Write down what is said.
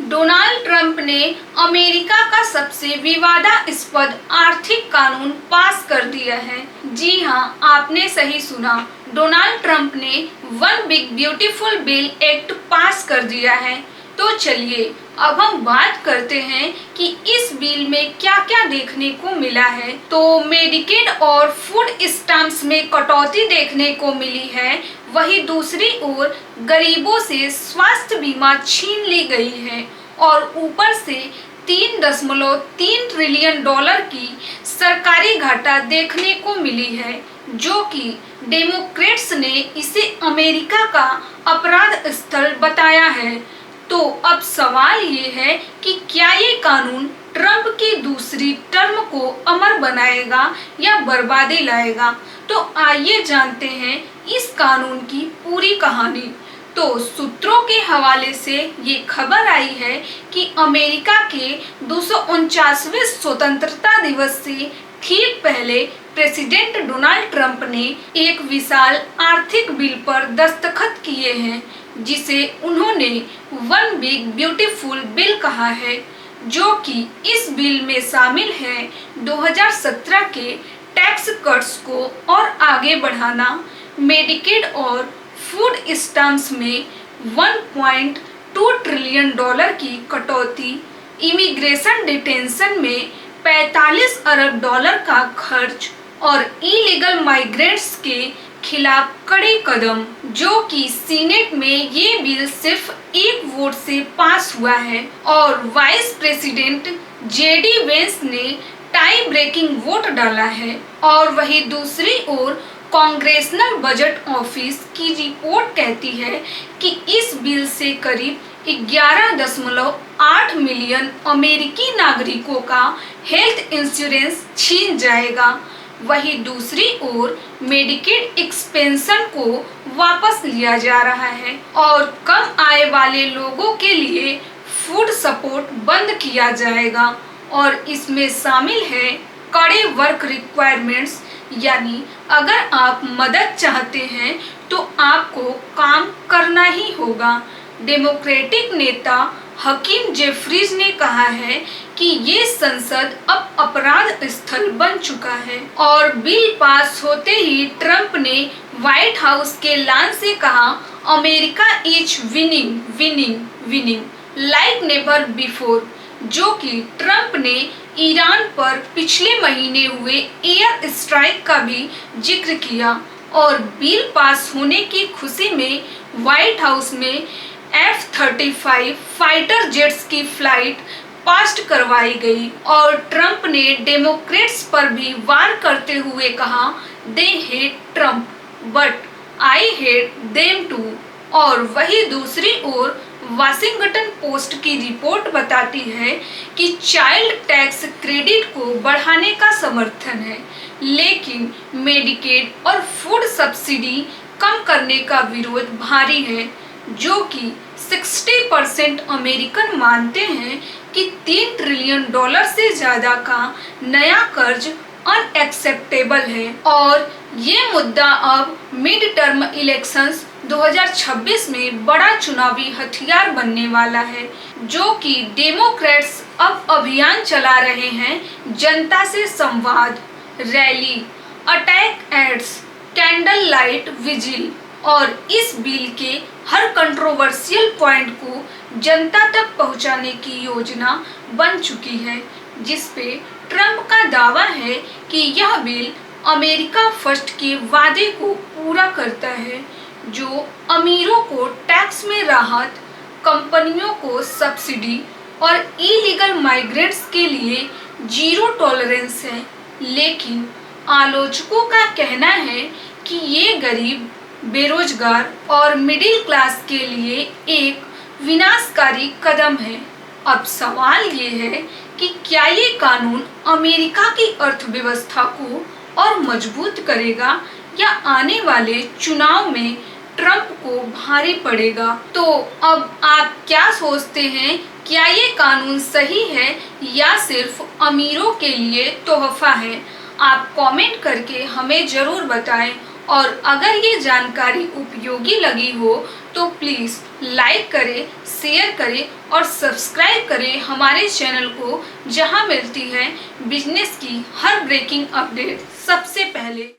Donald Trump ने America का सबसे विवादास्पद आर्थिक कानून पास कर दिया है। जी हां, आपने सही सुना। डोनाल्ड ट्रंप ने one big beautiful bill act पास कर दिया है। तो चलिए अब हम बात करते हैं कि इस बिल में क्या क्या देखने को मिला है। तो मेडिकेड और फूड स्टैम्प्स में कटौती देखने को मिली है। वहीं दूसरी ओर गरीबों से स्वास्थ्य बीमा छीन ली गई है और ऊपर से 3.3 ट्रिलियन डॉलर की सरकारी घाटा देखने को मिली है, जो कि डेमोक्रेट्स ने इसे अमेरिका का अपराध स्थल बताया है। तो अब सवाल ये है कि क्या ये कानून ट्रंप की दूसरी टर्म को अमर बनाएगा या बर्बादी लाएगा। तो आइए जानते हैं इस कानून की पूरी कहानी। तो सूत्रों के हवाले से ये खबर आई है कि अमेरिका के 249वें स्वतंत्रता दिवस से ठीक पहले प्रेसिडेंट डोनाल्ड ट्रंप ने एक विशाल आर्थिक बिल पर दस्तखत किए हैं, जिसे उन्होंने वन बिग ब्यूटीफुल बिल कहा है, जो कि इस बिल में शामिल है 2017 के टैक्स कट्स को और आगे बढ़ाना, मेडिकेड और फूड स्टैम्प्स में 1.2 ट्रिलियन डॉलर की कटौती, इमिग्रेशन डिटेंशन में 45 अरब डॉलर का खर्च और इलीगल माइग्रेंट्स के खिलाफ कड़े कदम, जो कि सीनेट में ये बिल सिर्फ एक वोट से पास हुआ है और वाइस प्रेसिडेंट जेडी वेंस ने टाई ब्रेकिंग वोट डाला है। और वहीं दूसरी ओर कांग्रेसनल बजट ऑफिस की रिपोर्ट कहती है कि इस बिल से करीब 11.8 मिलियन अमेरिकी नागरिकों का हेल्थ इंश्योरेंस छीन जाएगा। वहीं दूसरी ओर मेडिकेड एक्सपेंशन को वापस लिया जा रहा है और कम आय वाले लोगों के लिए फूड सपोर्ट बंद किया जाएगा और इसमें शामिल है कड़े वर्क रिक्वायरमेंट्स, यानी अगर आप मदद चाहते हैं तो आपको काम करना ही होगा। डेमोक्रेटिक नेता हकीम जेफरीज ने कहा है कि ये संसद अब अपराध स्थल बन चुका है और बिल पास होते ही ट्रंप ने व्हाइट हाउस के लान से कहा, America is winning winning winning like never before, जो कि ट्रंप ने ईरान पर पिछले महीने हुए एयर स्ट्राइक का भी जिक्र किया और बिल पास होने की खुशी में व्हाइट हाउस में F-35 फाइटर जेट्स की फ्लाइट पास्ट करवाई गई और ट्रंप ने डेमोक्रेट्स पर भी वार करते हुए कहा, they hate Trump but I hate them too. और वही दूसरी ओर वाशिंगटन पोस्ट की रिपोर्ट बताती है कि चाइल्ड टैक्स क्रेडिट को बढ़ाने का समर्थन है, लेकिन मेडिकेड और फूड सब्सिडी कम करने का विरोध भारी है, जो कि 60% अमेरिकन मानते हैं कि 3 ट्रिलियन डॉलर से ज्यादा का नया कर्ज अनएक्सेप्टेबल है। और ये मुद्दा अब मिड टर्म इलेक्शंस 2026 में बड़ा चुनावी हथियार बनने वाला है, जो कि डेमोक्रेट्स अब अभियान चला रहे हैं, जनता से संवाद, rally, attack ads, candle light vigil और इस बिल के हर कंट्रोवर्शियल पॉइंट को जनता तक पहुंचाने की योजना बन चुकी है, जिसपे ट्रंप का दावा है कि यह बिल अमेरिका फर्स्ट के वादे को पूरा करता है, जो अमीरों को टैक्स में राहत, कंपनियों को सब्सिडी और इलीगल माइग्रेंट्स के लिए जीरो टॉलरेंस है। लेकिन आलोचकों का कहना है कि ये गरीब, बेरोजगार और मिडिल क्लास के लिए एक विनाशकारी कदम है। अब सवाल ये है कि क्या ये कानून अमेरिका की अर्थव्यवस्था को और मजबूत करेगा या आने वाले चुनाव में ट्रंप को भारी पड़ेगा। तो अब आप क्या सोचते हैं, क्या ये कानून सही है या सिर्फ अमीरों के लिए तोहफा है? आप कमेंट करके हमें ज़रूर बताएं और अगर ये जानकारी उपयोगी लगी हो तो प्लीज़ लाइक करें, शेयर करें और सब्सक्राइब करें हमारे चैनल को, जहां मिलती है बिजनेस की हर ब्रेकिंग अपडेट सबसे पहले।